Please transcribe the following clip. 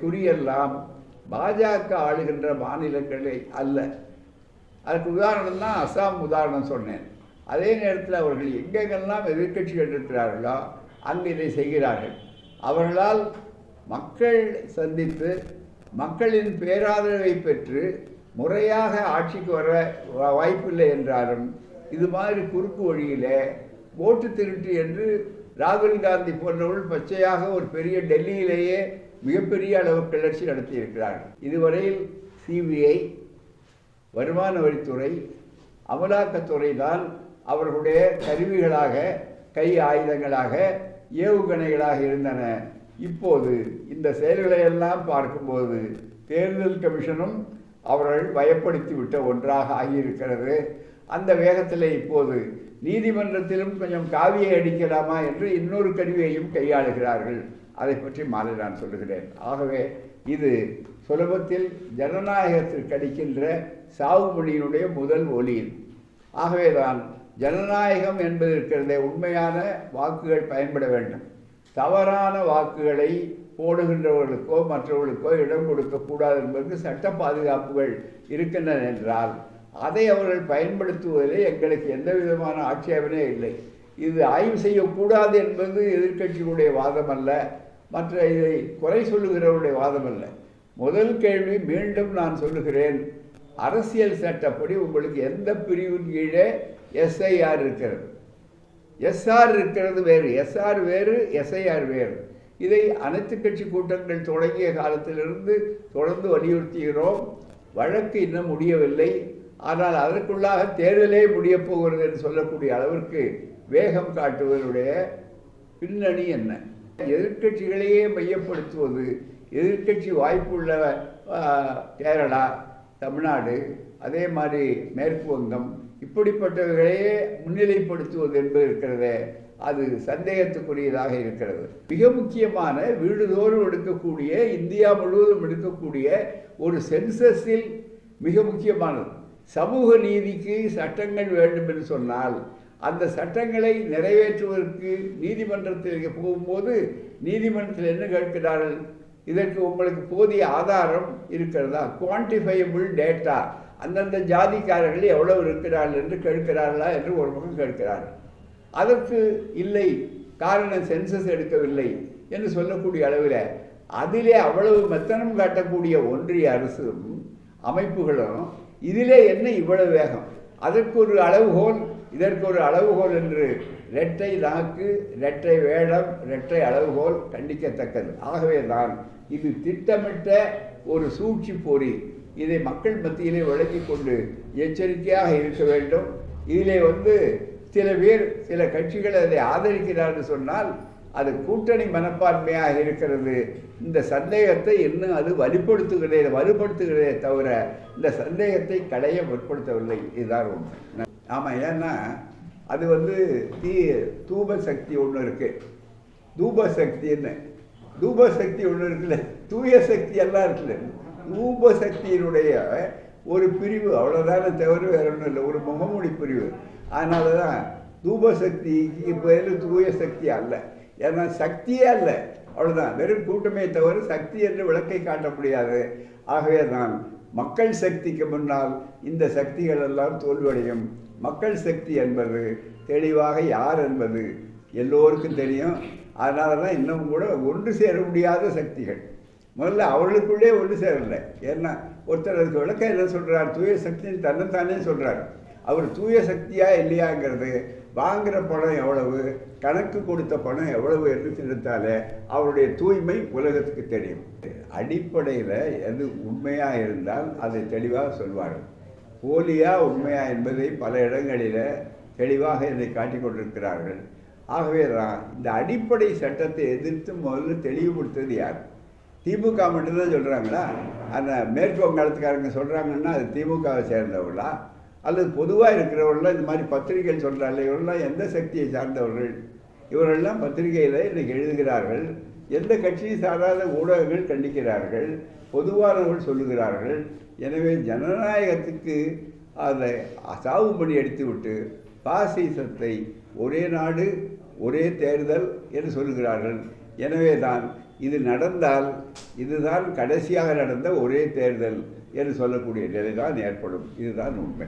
குறியெல்லாம் பாஜக ஆளுகின்ற மாநிலங்களே அல்ல. அதுக்கு உதாரணம் தான் அஸ்ஸாம் உதாரணம் சொன்னேன். அதே நேரத்தில் அவர்கள் எங்கெங்கெல்லாம் எதிர்க்கட்சிகள் இருக்கிறார்களோ அங்கு இதை செய்கிறார்கள். அவர்களால் மக்கள் சந்தித்து மக்களின் பேராதரவை பெற்று முறையாக ஆட்சிக்கு வர வாய்ப்பில்லை என்றாலும் இது மாதிரி குறுக்கு வழியில் ஓட்டு திருட்டு என்று ராகுல் காந்தி போன்றவர்கள் பச்சையாக ஒரு பெரிய டெல்லியிலேயே மிகப்பெரிய அளவு கிளர்ச்சி நடத்தியிருக்கிறார்கள். இதுவரையில் சிபிஐ, வருமான வரித்துறை, அமலாக்கத்துறை தான் அவர்களுடைய கருவிகளாக, கை ஆயுதங்களாக, ஏவுகணைகளாக இருந்தன. இப்போது இந்த செயல்களை எல்லாம் பார்க்கும்போது தேர்தல் கமிஷனும் அவர்கள் பயப்படுத்தி விட்ட ஒன்றாக ஆகியிருக்கிறது. அந்த வேகத்தில் இப்போது நீதிமன்றத்திலும் கொஞ்சம் காவியை அடிக்கலாமா என்று இன்னொரு கருவியையும் கையாளுகிறார்கள். அதை பற்றி மாலை நான் சொல்லுகிறேன். ஆகவே இது சுலபத்தில் ஜனநாயகத்திற்கு அடிக்கின்ற சாவுமொழியினுடைய முதல் ஒலி. ஆகவேதான் ஜனநாயகம் என்பது இருக்கிறதே, உண்மையான வாக்குகள் பயன்பட வேண்டும். தவறான வாக்குகளை போடுகின்றவர்களுக்கோ மற்றவர்களுக்கோ இடம் கொடுக்கக்கூடாது என்பதற்கு சட்ட பாதுகாப்புகள் இருக்கின்றன என்றால் அதை அவர்கள் பயன்படுத்துவதிலே எங்களுக்கு எந்த விதமான ஆட்சேபனே இல்லை. இது ஆய்வு செய்யக்கூடாது என்பது எதிர்க்கட்சிகளுடைய வாதம் அல்ல, மற்ற இதை குறை சொல்லுகிறவருடைய வாதம் அல்ல. முதல் கேள்வி மீண்டும் நான் சொல்லுகிறேன், அரசியல் சட்டப்படி உங்களுக்கு எந்த பிரிவின் கீழே எஸ்ஐஆர் இருக்கிறது? எஸ்ஆர் இருக்கிறது வேறு, எஸ்ஆர் வேறு, எஸ்ஐஆர் வேறு. இதை அனைத்து கட்சி கூட்டங்கள் தொடங்கிய காலத்திலிருந்து தொடர்ந்து வலியுறுத்துகிறோம். வழக்கு இன்னும் முடியவில்லை, ஆனால் அதற்குள்ளாக தேர்தலே முடியப் போகிறது என்று சொல்லக்கூடிய அளவிற்கு வேகம் காட்டுவதனுடைய பின்னணி என்ன? எதிர்க்கட்சிகளையே மையப்படுத்துவது, எதிர்க்கட்சி வாய்ப்புள்ள கேரளா, தமிழ்நாடு, அதே மாதிரி மேற்கு வங்கம், இப்படிப்பட்டவர்களையே முன்னிலைப்படுத்துவது என்பது இருக்கிறதே, அது சந்தேகத்துக்குரியதாக இருக்கிறது. மிக முக்கியமான வீடுதோறும் எடுக்கக்கூடிய, இந்தியா முழுவதும் எடுக்கக்கூடிய ஒரு சென்சஸில் மிக முக்கியமானது சமூக நீதிக்கு சட்டங்கள் வேண்டும் என்று சொன்னால் அந்த சட்டங்களை நிறைவேற்றுவதற்கு நீதிமன்றத்தில் போகும்போது நீதிமன்றத்தில் என்ன கேட்கிறார்கள்? இதற்கு உங்களுக்கு போதிய ஆதாரம் இருக்கிறதா? குவான்டிஃபையபிள் டேட்டா, அந்தந்த ஜாதிக்காரர்கள் எவ்வளவு இருக்கிறார்கள் என்று கேட்கிறார்களா என்று ஒரு பக்கம் கேட்கிறார்கள். அதற்கு இல்லை, காரணம் சென்சஸ் எடுக்கவில்லை என்று சொல்லக்கூடிய அளவில் அதிலே அவ்வளவு மெத்தனம் காட்டக்கூடிய ஒன்றிய அரசும் அமைப்புகளும் இதிலே என்ன இவ்வளவு வேகம்? அதற்கு ஒரு அளவுகோல், இதற்கு ஒரு அளவுகோல் என்று இரட்டை நாக்கு, இரட்டை வேடம், இரட்டை அளவுகோல் கண்டிக்கத்தக்கது. ஆகவே தான் இது திட்டமிட்ட ஒரு சூழ்ச்சி போரி. இதை மக்கள் மத்தியிலே விளக்கி கொண்டு எச்சரிக்கையாக இருக்க வேண்டும். இதிலே சில பேர், சில கட்சிகள் அதை ஆதரிக்கிறார்கள் சொன்னால் அது கூட்டணி மனப்பான்மையாக இருக்கிறது. இந்த சந்தேகத்தை இன்னும் அது வலுப்படுத்துகிறதே தவிர இந்த சந்தேகத்தை களைய முற்படுத்தவில்லை. இதுதான் உண்மை. ஆமாம், ஏன்னா அது தூப சக்தி ஒன்று இருக்குது, தூப சக்தின்னு. தூப சக்தி ஒன்று இருக்குல்ல, தூய சக்தி எல்லாம் இருக்குல்ல. தூப சக்தியினுடைய ஒரு பிரிவு அவ்வளோதானே தவிர வேற ஒன்றும் இல்லை, ஒரு முகமூடி பிரிவு. அதனால தான் தூப சக்திக்கு பேர் தூய சக்தி அல்ல. ஏன்னா சக்தியே அல்ல, அவ்வளோதான், வெறும் கூட்டமே தவிர சக்தி என்று விளக்கை காட்ட முடியாது. ஆகவே தான் மக்கள் சக்திக்கு முன்னால் இந்த சக்திகள் எல்லாம் தோல்வியடையும். மக்கள் சக்தி என்பது தெளிவாக யார் என்பது எல்லோருக்கும் தெரியும். அதனால தான் இன்னும் கூட ஒன்று சேர முடியாத சக்திகள். முதல்ல அவர்களுக்குள்ளே ஒன்று சேரலை. ஏன்னா ஒருத்தர் அதுக்கு விளக்கம் என்ன சொல்கிறார்? தூய சக்தின்னு தன்னைத்தானே சொல்கிறார். அவர் தூய சக்தியா இல்லையாங்கிறது வாங்குகிற பணம் எவ்வளவு, கணக்கு கொடுத்த பணம் எவ்வளவு என்று தெரிந்தாலே அவருடைய தூய்மை உலகத்துக்கு தெரியும். அடிப்படையில் எது உண்மையாக இருந்தால் அதை தெளிவாக சொல்வார்கள். போலியா உண்மையா என்பதை பல இடங்களில் தெளிவாக இதை காட்டிக் கொண்டிருக்கிறார்கள். ஆகவே தான் இந்த அடிப்படை சட்டத்தை எதிர்த்து முதல்ல தெளிவுபடுத்துறது யார்? திமுக மட்டும்தான் சொல்கிறாங்களா? அந்த மேற்கு வங்காளத்துக்காரங்க சொல்கிறாங்கன்னா அது திமுகவை சேர்ந்தவர்களா? அல்லது பொதுவாக இருக்கிறவர்களாம்? இந்த மாதிரி பத்திரிகைகள் சொல்கிறார்கள், இவரெல்லாம் எந்த சக்தியை சார்ந்தவர்கள்? இவரெல்லாம் பத்திரிகையில் இன்றைக்கி எழுதுகிறார்கள், எந்த கட்சியை சாராத ஊடகங்கள் கண்டிக்கிறார்கள், பொதுவானவர்கள் சொல்லுகிறார்கள். எனவே ஜனநாயகத்துக்கு அதை சாவுபடி அடித்துவிட்டு பாசிசத்தை ஒரே நாடு ஒரே தேர்தல் என்று சொல்லுகிறார்கள். எனவே தான் இது நடந்தால் இதுதான் கடைசியாக நடந்த ஒரே தேர்தல் என்று சொல்லக்கூடிய நிலை தான் ஏற்படும். இதுதான் உண்மை.